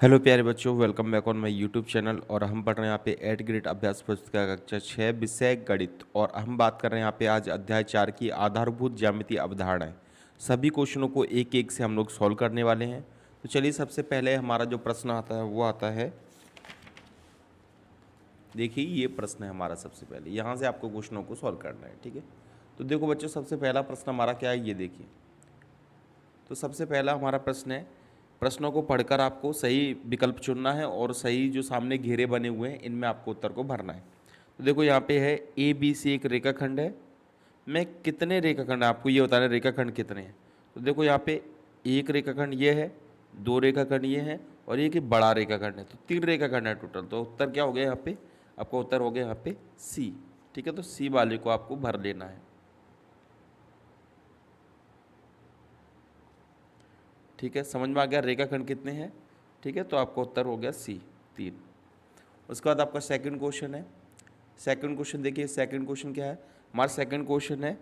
Hello प्यारे बच्चों, welcome back on my YouTube channel. और हम पढ़ रहे हैं यहाँ पे 8 ग्रेड अभ्यास पुस्तिका कक्षा 6 विषय गणित। और हम बात कर रहे हैं यहाँ पे आज अध्याय 4 की आधारभूत ज्यामितीय अवधारणाएं। सभी क्वेश्चनों को एक एक से हम लोग सॉल्व करने वाले हैं। तो चलिए, सबसे पहले हमारा जो प्रश्न आता है वो आता है, देखिए ये प्रश्न है हमारा। सबसे पहले यहाँ से आपको क्वेश्चनों को सॉल्व करना है, ठीक है। तो देखो बच्चों, सबसे पहला प्रश्न हमारा क्या है, ये देखिए। तो सबसे पहला हमारा प्रश्न है, प्रश्नों को पढ़कर आपको सही विकल्प चुनना है और सही जो सामने घेरे बने हुए हैं इनमें आपको उत्तर को भरना है। तो देखो यहाँ पे है ए बी सी एक रेखाखंड है। मैं कितने रेखाखंड है आपको ये बताना है, रेखाखंड कितने हैं। तो देखो यहाँ पे एक रेखाखंड ये है, दो रेखाखंड ये है और एक बड़ा रेखाखंड है। तो 3 रेखाखंड है टोटल। तो उत्तर क्या हो गया यहाँ पे, आपका उत्तर हो गया यहाँ पे सी, ठीक है। तो सी वाले को आपको भर लेना है, ठीक है। समझ में आ गया रेखाखंड कितने हैं, ठीक है। तो आपका उत्तर हो गया सी, 3। उसके बाद आपका सेकंड क्वेश्चन है। सेकंड क्वेश्चन देखिए, सेकंड क्वेश्चन क्या है हमारा। सेकंड क्वेश्चन है,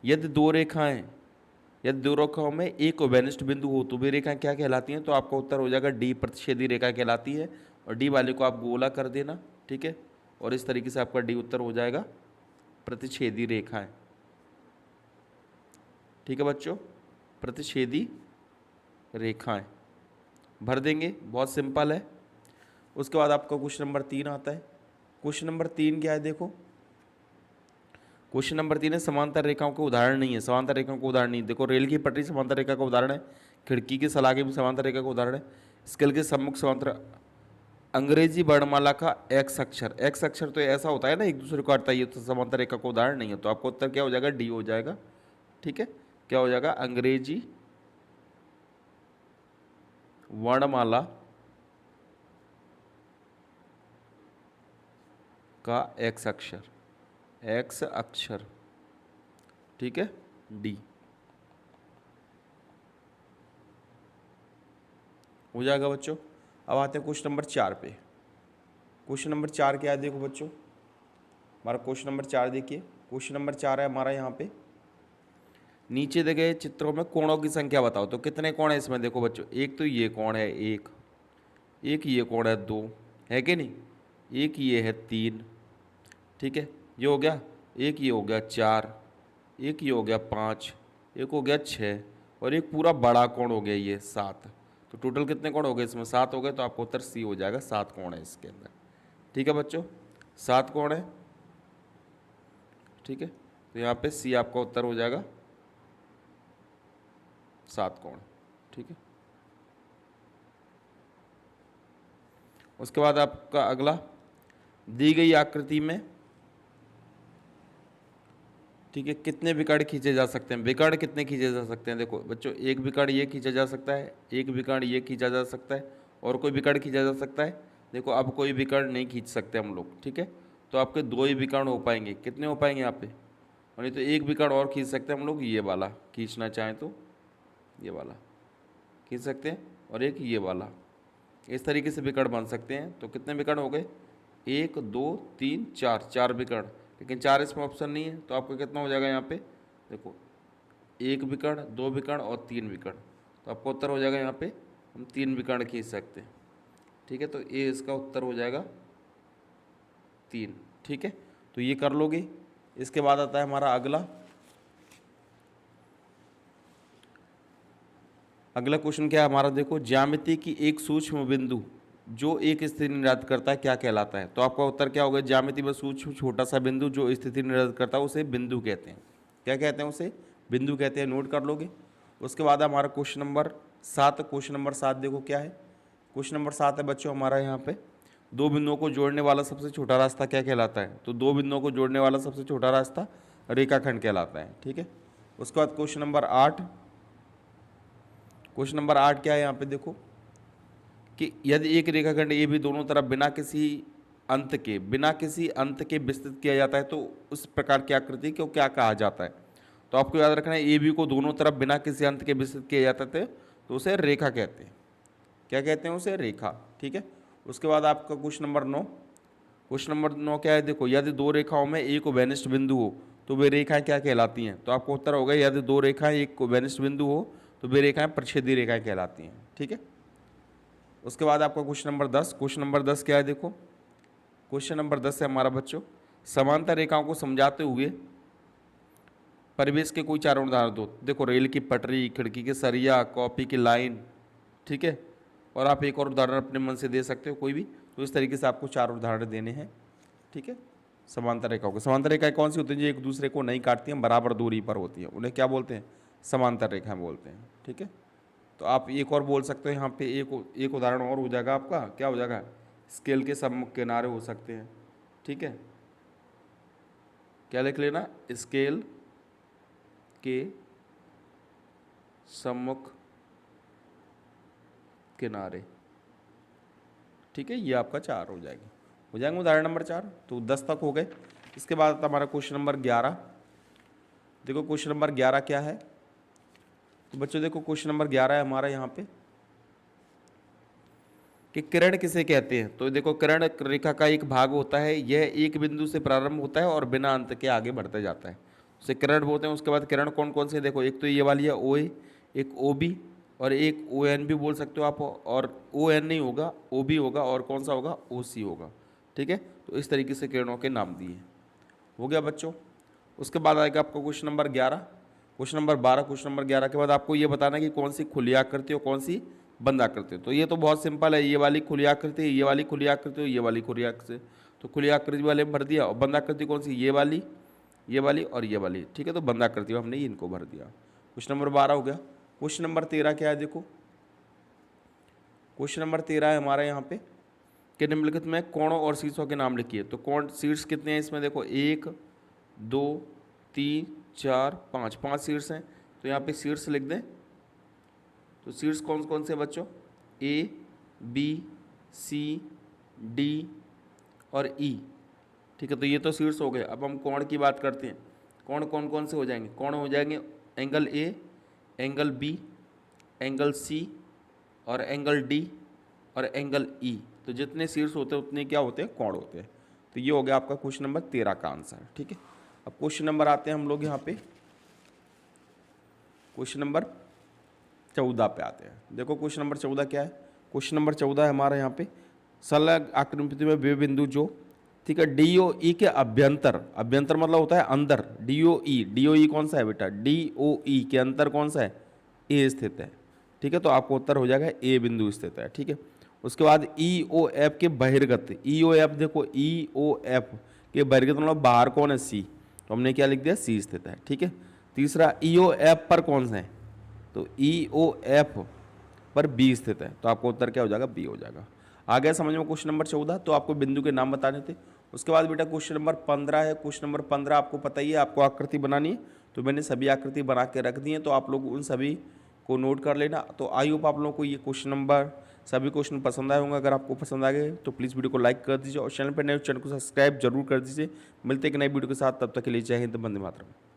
यदि दो रेखाओं में एक उभयनिष्ठ बिंदु हो तो वे रेखाएं क्या कहलाती हैं। तो आपका उत्तर हो जाएगा डी, प्रतिच्छेदी रेखा कहलाती है। और डी वाले को आप गोला कर देना, ठीक है। और इस तरीके से आपका डी उत्तर हो जाएगा प्रतिच्छेदी रेखाएं, ठीक है बच्चों। प्रतिच्छेदी रेखाएं भर देंगे, बहुत सिंपल है। उसके बाद आपका क्वेश्चन नंबर 3 आता है। क्वेश्चन नंबर 3 क्या है, देखो क्वेश्चन नंबर 3 है, समांतर रेखाओं के उदाहरण नहीं है। समांतर रेखाओं का उदाहरण नहीं, देखो रेल की पटरी समांतर रेखा का उदाहरण है, खिड़की की सलाखे भी समांतर रेखा का उदाहरण है, स्केल के सम्मुख समांतर, अंग्रेजी वर्णमाला का एक्स अक्षर। एक्स अक्षर तो ऐसा होता है ना, एक दूसरे को काटता है, ये तो समांतर रेखा का उदाहरण नहीं है। तो आपका उत्तर क्या हो जाएगा, डी हो जाएगा, ठीक है। क्या हो जाएगा, अंग्रेजी वर्णमाला का एक्स अक्षर, एक्स अक्षर, ठीक है, डी हो जाएगा बच्चों। अब आते हैं क्वेश्चन नंबर 4 पे। क्वेश्चन नंबर 4 क्या है, देखो बच्चों हमारा क्वेश्चन नंबर 4 देखिए। क्वेश्चन नंबर 4 है हमारा यहाँ पे, नीचे दिए गए चित्रों में कोणों की संख्या बताओ। तो कितने कोण है इसमें, देखो बच्चों, एक तो ये कोण है, एक ये कोण है 2, है कि नहीं, एक ये है 3, ठीक है, ये हो गया। एक ये हो गया 4, एक ये हो गया 5, एक हो गया 6 और एक पूरा बड़ा कोण हो गया ये 7। तो टोटल कितने कोण हो गए इसमें, 7 हो गए। तो आपको उत्तर सी हो जाएगा, 7 कोण है इसके अंदर, ठीक है बच्चों, 7 कोण है, ठीक है। तो यहाँ पे सी आपका उत्तर हो जाएगा, 7 कोण, ठीक है। उसके बाद आपका अगला, दी गई आकृति में, ठीक है, कितने विकर्ण खींचे जा सकते हैं। विकर्ण कितने खींचे जा सकते हैं, देखो बच्चों, एक विकर्ण ये खींचा जा सकता है, एक विकर्ण ये खींचा जा सकता है, और कोई विकर्ण खींचा जा सकता है। देखो अब कोई विकर्ण नहीं खींच सकते हम लोग, ठीक है। तो आपके 2 ही विकर्ण हो पाएंगे। कितने हो पाएंगे यहाँ पे, और नहीं तो एक विकर्ण और खींच सकते हैं हम लोग, ये वाला खींचना चाहें तो ये वाला खींच सकते हैं, और एक ये वाला। इस तरीके से विकर्ण बन सकते हैं। तो कितने विकर्ण हो गए, 1 2 3 4, 4 विकर्ण। लेकिन 4 इसमें ऑप्शन नहीं है। तो आपको कितना हो जाएगा यहाँ पे, देखो 1 विकर्ण, 2 विकर्ण और 3 विकर्ण। तो आपका उत्तर हो जाएगा यहाँ पे, हम 3 विकर्ण खींच सकते हैं, ठीक है। तो ये इसका उत्तर हो जाएगा 3, ठीक है। तो ये कर लोगे। इसके बाद आता है हमारा अगला, अगला क्वेश्चन क्या है हमारा, देखो ज्यामिति की एक सूक्ष्म बिंदु जो एक स्थिति निर्धारित करता है क्या कहलाता है। तो आपका उत्तर क्या होगा, ज्यामिति में सूक्ष्म छोटा सा बिंदु जो स्थिति निर्धारित करता है उसे बिंदु कहते हैं। क्या कहते हैं, उसे बिंदु कहते हैं, नोट कर लोगे। उसके बाद हमारा क्वेश्चन नंबर 7। क्वेश्चन नंबर 7 देखो क्या है। क्वेश्चन नंबर 7 है बच्चों हमारा यहाँ पे, दो बिंदुओं को जोड़ने वाला सबसे छोटा रास्ता क्या कहलाता है। तो दो बिंदुओं को जोड़ने वाला सबसे छोटा रास्ता रेखाखंड कहलाता है, ठीक है। उसके बाद क्वेश्चन नंबर 8। क्वेश्चन नंबर 8 क्या है यहाँ पे, देखो कि यदि एक रेखाखंड ए भी दोनों तरफ बिना किसी अंत के विस्तृत किया जाता है तो उस प्रकार की आकृति को क्या कहा जाता है। तो आपको याद रखना है, ए बी को दोनों तरफ बिना किसी अंत के विस्तृत किया जाता है तो उसे रेखा कहते हैं। क्या कहते हैं, उसे रेखा, ठीक है। उसके बाद आपका क्वेश्चन नंबर 9। क्वेश्चन नंबर 9 क्या है, देखो यदि दो रेखाओं में एक उभयनिष्ठ बिंदु हो तो वे रेखाएं क्या कहलाती हैं। तो आपको उत्तर होगा, यदि दो रेखाएं एक उभयनिष्ठ बिंदु हो तो वे रेखाएं प्रतिच्छेदी रेखाएं कहलाती हैं, ठीक है। उसके बाद आपका क्वेश्चन नंबर 10। क्वेश्चन नंबर 10 क्या है देखो, क्वेश्चन नंबर 10 है हमारा बच्चों, समांतर रेखाओं को समझाते हुए परिवेश के कोई चार उदाहरण दो। देखो रेल की पटरी, खिड़की के सरिया, कॉपी की लाइन, ठीक है, और आप एक और उदाहरण अपने मन से दे सकते हो कोई भी। तो इस तरीके से आपको चार उदाहरण देने हैं, ठीक है। समांतर रेखाओं को, समांतर रेखाएं कौन सी होती हैं जो एक दूसरे को नहीं काटती हैं, बराबर दूरी पर होती हैं, उन्हें क्या बोलते हैं, समांतर रेखाएं बोलते हैं, ठीक है। तो आप एक और बोल सकते हो यहाँ पे, एक उदाहरण और हो जाएगा आपका, क्या हो जाएगा, स्केल के सम्मुख किनारे हो सकते हैं, ठीक है। क्या लिख लेना, स्केल के सम्मुख किनारे, ठीक है। ये आपका चार हो जाएंगे उदाहरण नंबर 4। तो 10 तक हो गए। इसके बाद हमारा क्वेश्चन नंबर 11। देखो क्वेश्चन नंबर 11 क्या है, तो बच्चों देखो क्वेश्चन नंबर 11 है हमारा यहाँ पे कि किरण किसे कहते हैं। तो देखो किरण रेखा का एक भाग होता है, यह एक बिंदु से प्रारंभ होता है और बिना अंत के आगे बढ़ते जाता है, उसे किरण बोलते हैं। उसके बाद किरण कौन कौन से, देखो एक तो ये वाली है ओ ए, एक ओ बी, और एक ओ एन भी बोल सकते हो आप, और ओ एन नहीं होगा, ओ बी होगा, और कौन सा होगा, ओ सी होगा, ठीक है। तो इस तरीके से किरणों के नाम दिए, हो गया बच्चों। उसके बाद आएगा आपका question number 11, question number 12। Question number 11 के बाद आपको ये बताना है कि कौन सी खुली आकृति और कौन सी बंद आकृति। तो ये तो बहुत सिंपल है, ये वाली खुली आकृति, ये वाली खुली आकृति, ये वाली खुली आकृति। तो खुली आकृति वाले में भर दिया, और बंद आकृति कौन सी, ये वाली और ये वाली, ठीक है। तो बंद आकृति में हमने इनको भर दिया। क्वेश्चन नंबर 12 हो गया। क्वेश्चन नंबर 13 क्या है, देखो क्वेश्चन नंबर 13 है हमारा यहाँ पे कि निम्नलिखित में कोणों और शीर्षों के नाम लिखिए। तो कोण शीर्ष कितने हैं इसमें, देखो 1 2 3 4 5, 5 शीर्ष हैं। तो यहाँ पे शीर्ष लिख दें। तो शीर्ष कौन कौन से बच्चों, ए बी सी डी और ई, ठीक है। तो ये तो शीर्ष हो गए। अब हम कोण की बात करते हैं। कोण कौन कौन से हो जाएंगे, कोण हो जाएंगे angle A, angle B, angle C, और एंगल डी, और एंगल ई। तो जितने शीर्ष होते हैं उतने क्या होते हैं, कोण होते हैं। तो ये हो गया आपका क्वेश्चन नंबर 13 का आंसर, ठीक है। अब क्वेश्चन नंबर आते हैं हम लोग यहाँ पे, क्वेश्चन नंबर 14 पे आते हैं। देखो क्वेश्चन नंबर 14 क्या है, क्वेश्चन नंबर 14 है हमारा यहाँ पे, संलग्न आकृति में वे बिंदु जो, ठीक है, डी ओ ई के अभ्यंतर, अभ्यंतर मतलब होता है अंदर, डी ओ ई कौन सा है बेटा, डी ओ ई के अंतर कौन सा है, ए स्थित है, ठीक है। तो आपको उत्तर हो जाएगा ए बिंदु स्थित है, ठीक है। उसके बाद ई ओ एफ के बहिर्गत, ई ओ एफ, देखो ई ओ एफ के बहिर्गत मतलब बाहर कौन है, सी। तो हमने क्या लिख दिया, सी स्थित है, ठीक है। तीसरा ई ओ एफ पर कौन सा है, तो ई ओ एफ पर बी स्थित है। तो आपको उत्तर क्या हो जाएगा, बी हो जाएगा। आ गया समझ में क्वेश्चन नंबर 14। तो आपको बिंदु के नाम बताने थे। उसके बाद बेटा क्वेश्चन नंबर 15 है। क्वेश्चन नंबर 15 आपको पता ही है, आपको आकृति बनानी है। तो मैंने सभी आकृति बना के रख दी है, तो आप लोग उन सभी को नोट कर लेना। तो आई होप आप लोगों को ये क्वेश्चन नंबर सभी क्वेश्चन पसंद आए होंगे। अगर आपको पसंद आ गए तो प्लीज़ वीडियो को लाइक कर दीजिए, और चैनल पर नए चैनल को सब्सक्राइब जरूर कर दीजिए। मिलते हैं एक नई वीडियो के साथ, तब तक के लिए जय हिंद, वंदे मातरम।